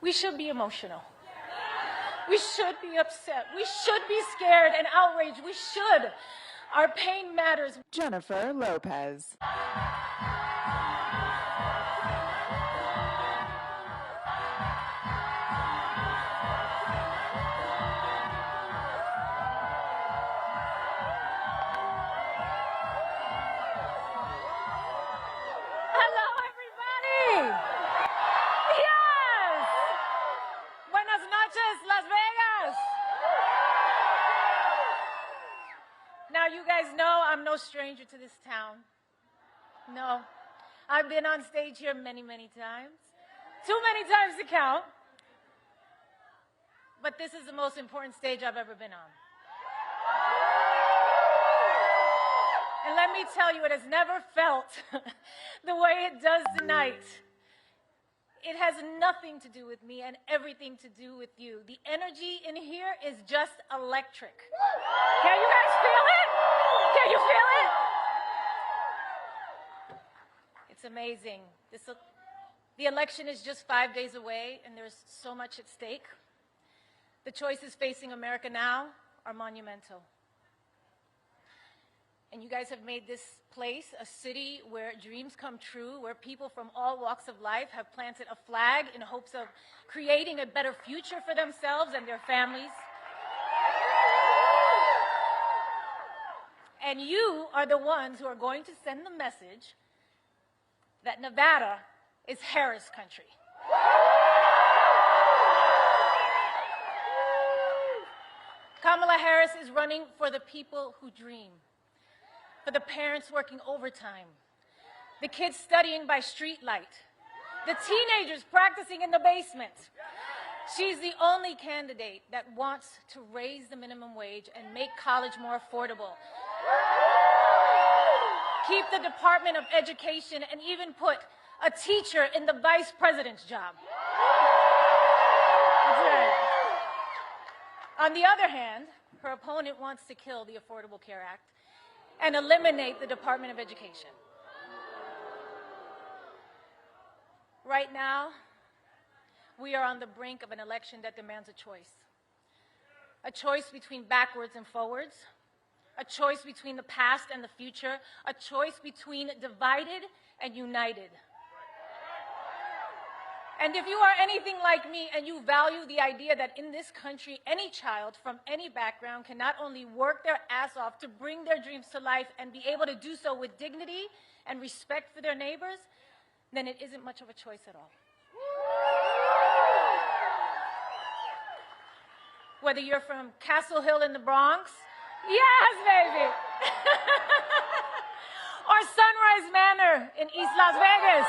we should be emotional. We should be upset. We should be scared and outraged. We should. Our pain matters. Jennifer Lopez. Hello, everybody. Yes. Buenas noches, Las Vegas. Now, you guys know I'm no stranger to this town. No. I've been on stage here many, many times. Too many times to count. But this is the most important stage I've ever been on. And let me tell you, it has never felt the way it does tonight. It has nothing to do with me and everything to do with you. The energy in here is just electric. Can you guys feel it? Can you feel it? It's amazing. The election is just 5 days away, and there's so much at stake. The choices facing America now are monumental. And you guys have made this place a city where dreams come true, where people from all walks of life have planted a flag in hopes of creating a better future for themselves and their families. And you are the ones who are going to send the message that Nevada is Harris country. Kamala Harris is running for the people who dream, for the parents working overtime, the kids studying by streetlight, the teenagers practicing in the basement. She's the only candidate that wants to raise the minimum wage and make college more affordable, keep the Department of Education, and even put a teacher in the vice president's job. That's right. On the other hand, her opponent wants to kill the Affordable Care Act and eliminate the Department of Education. Right now, we are on the brink of an election that demands a choice between backwards and forwards, a choice between the past and the future, a choice between divided and united. And if you are anything like me and you value the idea that in this country, any child from any background can not only work their ass off to bring their dreams to life and be able to do so with dignity and respect for their neighbors, then it isn't much of a choice at all. Whether you're from Castle Hill in the Bronx, yes, baby, or Sunrise Manor in East Las Vegas.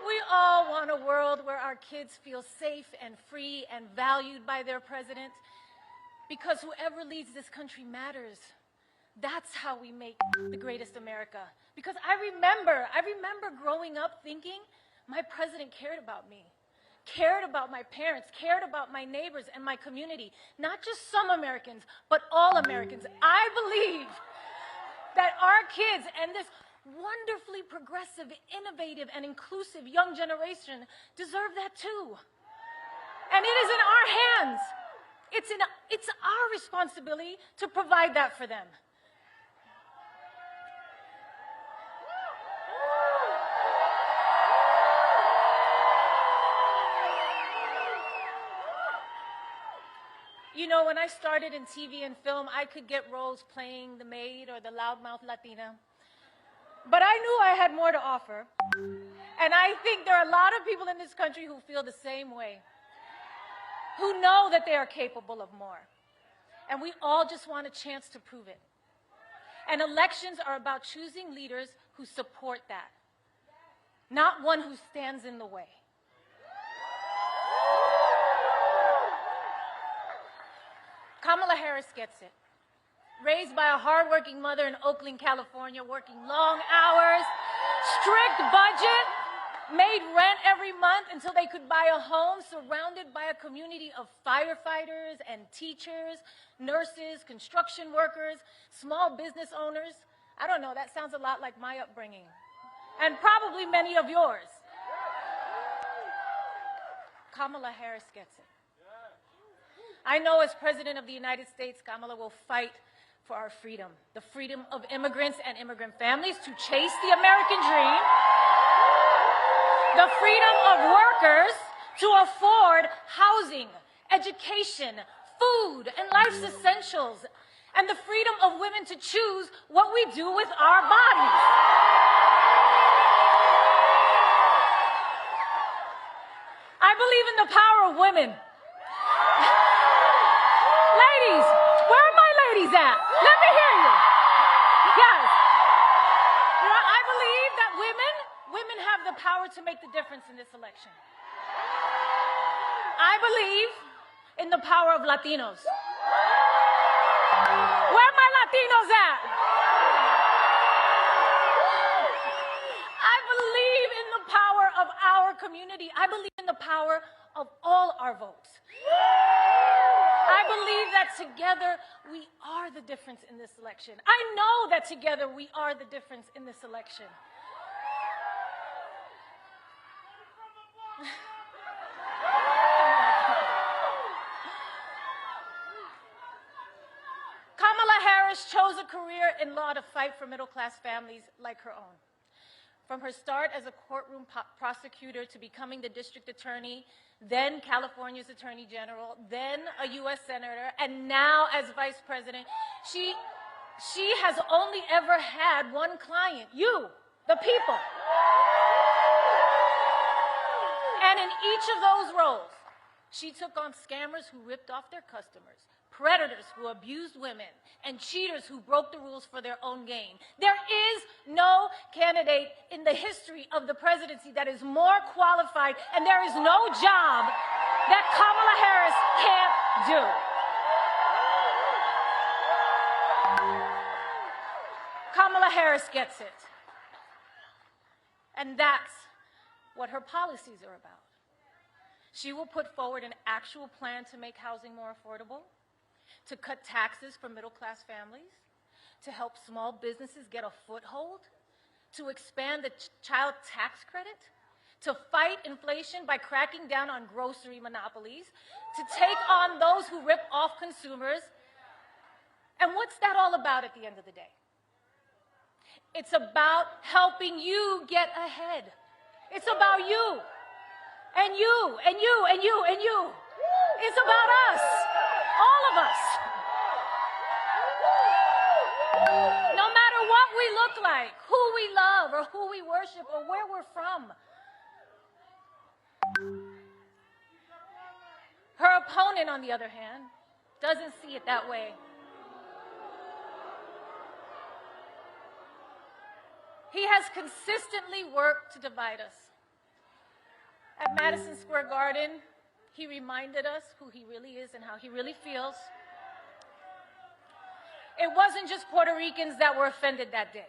We all want a world where our kids feel safe and free and valued by their president, because whoever leads this country matters. That's how we make the greatest America. Because I remember growing up thinking my president cared about me, cared about my parents, cared about my neighbors and my community. Not just some Americans, but all Americans. I believe that our kids and this wonderfully progressive, innovative, and inclusive young generation deserve that too. And it is in our hands. It's our responsibility to provide that for them. You know, when I started in TV and film, I could get roles playing the maid or the loudmouth Latina. But I knew I had more to offer. And I think there are a lot of people in this country who feel the same way, who know that they are capable of more. And we all just want a chance to prove it. And elections are about choosing leaders who support that, not one who stands in the way. Kamala Harris gets it. Raised by a hardworking mother in Oakland, California, working long hours, strict budget, made rent every month until they could buy a home, surrounded by a community of firefighters and teachers, nurses, construction workers, small business owners. I don't know, that sounds a lot like my upbringing, and probably many of yours. Kamala Harris gets it. I know as President of the United States, Kamala will fight for our freedom, the freedom of immigrants and immigrant families to chase the American dream, the freedom of workers to afford housing, education, food, and life's essentials, and the freedom of women to choose what we do with our bodies. I believe in the power of women. Ladies, where are my ladies at? Let me hear you. Yes. You know, I believe that women have the power to make the difference in this election. I believe in the power of Latinos. Where are my Latinos at? I believe in the power of our community. I believe in the power of all our votes. I believe that together we are the difference in this election. I know that together we are the difference in this election. Kamala Harris chose a career in law to fight for middle-class families like her own. From her start as a courtroom prosecutor to becoming the district attorney, then California's attorney general, then a U.S. senator, and now as vice president, she has only ever had one client, you, the people. And in each of those roles, she took on scammers who ripped off their customers, predators who abused women, and cheaters who broke the rules for their own gain. There is no candidate in the history of the presidency that is more qualified, and there is no job that Kamala Harris can't do. Kamala Harris gets it. And that's what her policies are about. She will put forward an actual plan to make housing more affordable, to cut taxes for middle-class families, to help small businesses get a foothold, to expand the child tax credit, to fight inflation by cracking down on grocery monopolies, to take on those who rip off consumers. And what's that all about at the end of the day? It's about helping you get ahead. It's about you, and you, and you, and you, and you. It's about us, all of us. No matter what we look like, who we love, or who we worship, or where we're from. Her opponent, on the other hand, doesn't see it that way. He has consistently worked to divide us. At Madison Square Garden, he reminded us who he really is and how he really feels. It wasn't just Puerto Ricans that were offended that day,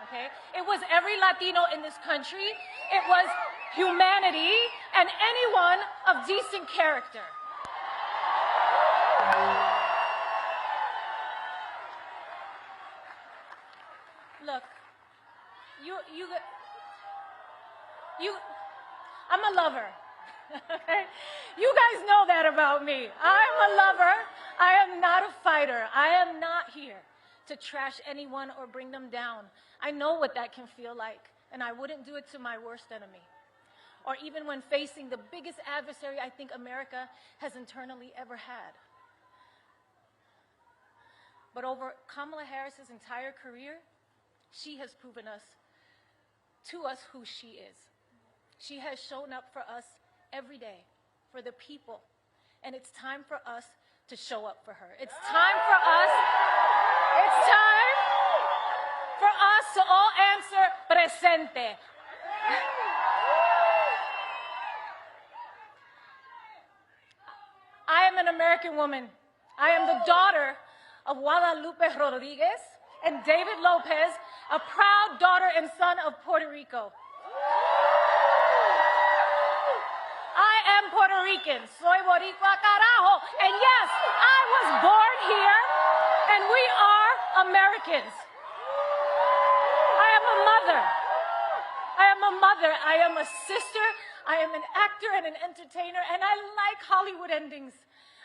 okay? It was every Latino in this country. It was humanity and anyone of decent character. Look, I'm a lover. You guys know that about me. I'm a lover. I am not a fighter. I am not here to trash anyone or bring them down. I know what that can feel like, and I wouldn't do it to my worst enemy, or even when facing the biggest adversary I think America has internally ever had. But over Kamala Harris's entire career, she has proven to us who she is. She has shown up for us every day, for the people, and it's time for us to show up for her. It's time for us to all answer presente. I am an American woman. I am the daughter of Guadalupe Rodriguez and David Lopez, a proud daughter and son of Puerto Rico. I am Puerto Rican. Soy boricua carajo. And yes, I was born here, and we are Americans. I am a mother. I am a mother. I am a sister. I am an actor and an entertainer, and I like Hollywood endings.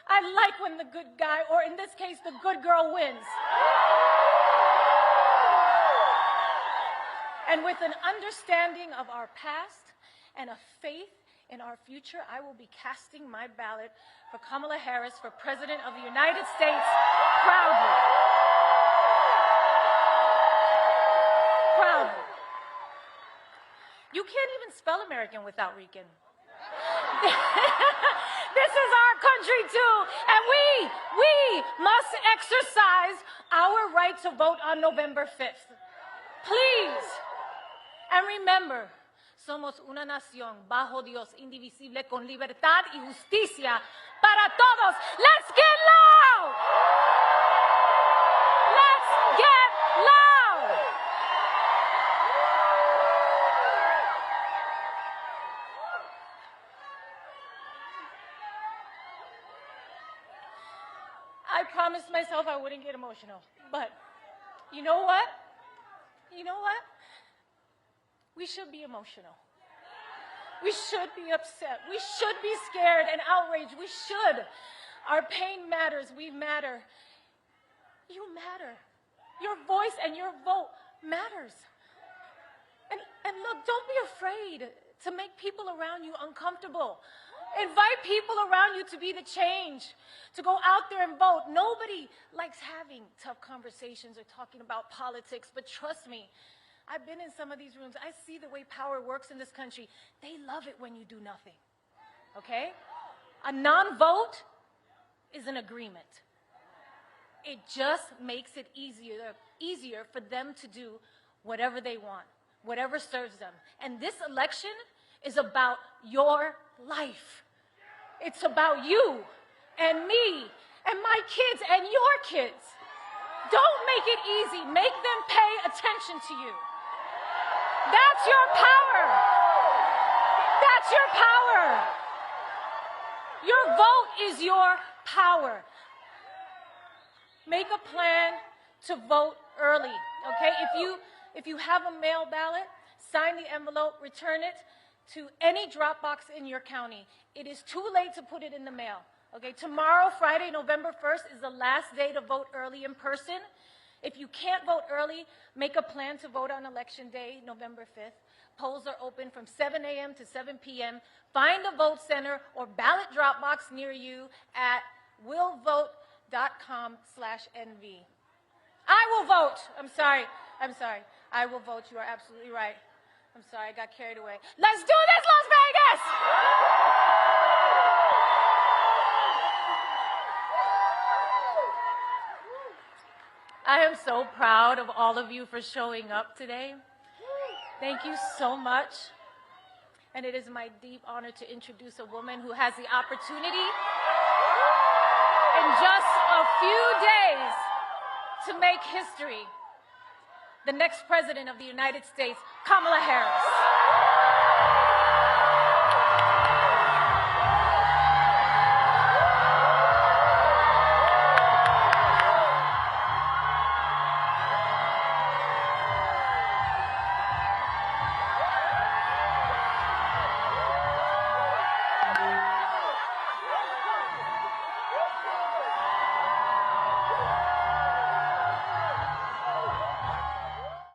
I like when the good guy, or in this case, the good girl wins. And with an understanding of our past and a faith in our future, I will be casting my ballot for Kamala Harris for President of the United States proudly. Proudly. You can't even spell American without Rican. This is our country too, and we must exercise our right to vote on November 5th. Please. And remember, somos una nación bajo Dios, indivisible, con libertad y justicia para todos. Let's get loud! Let's get loud! I promised myself I wouldn't get emotional, but you know what? You know what? We should be emotional. We should be upset. We should be scared and outraged. We should. Our pain matters. We matter. You matter. Your voice and your vote matters. And look, don't be afraid to make people around you uncomfortable. Invite people around you to be the change, to go out there and vote. Nobody likes having tough conversations or talking about politics, but trust me, I've been in some of these rooms. I see the way power works in this country. They love it when you do nothing, okay? A non-vote is an agreement. It just makes it easier for them to do whatever they want, whatever serves them. And this election is about your life. It's about you and me and my kids and your kids. Don't make it easy. Make them pay attention to you. That's your power. That's your power. Your vote is your power. Make a plan to vote early, okay? If you have a mail ballot, sign the envelope, return it to any drop box in your county. It is too late to put it in the mail, okay? Tomorrow, Friday, November 1st, is the last day to vote early in person. If you can't vote early, make a plan to vote on Election Day, November 5th. Polls are open from 7 a.m. to 7 p.m. Find a vote center or ballot drop box near you at willvote.com/NV. I will vote. I'm sorry. I will vote. You are absolutely right. I'm sorry, I got carried away. Let's do this, Las Vegas! I am so proud of all of you for showing up today. Thank you so much. And it is my deep honor to introduce a woman who has the opportunity in just a few days to make history. The next president of the United States, Kamala Harris.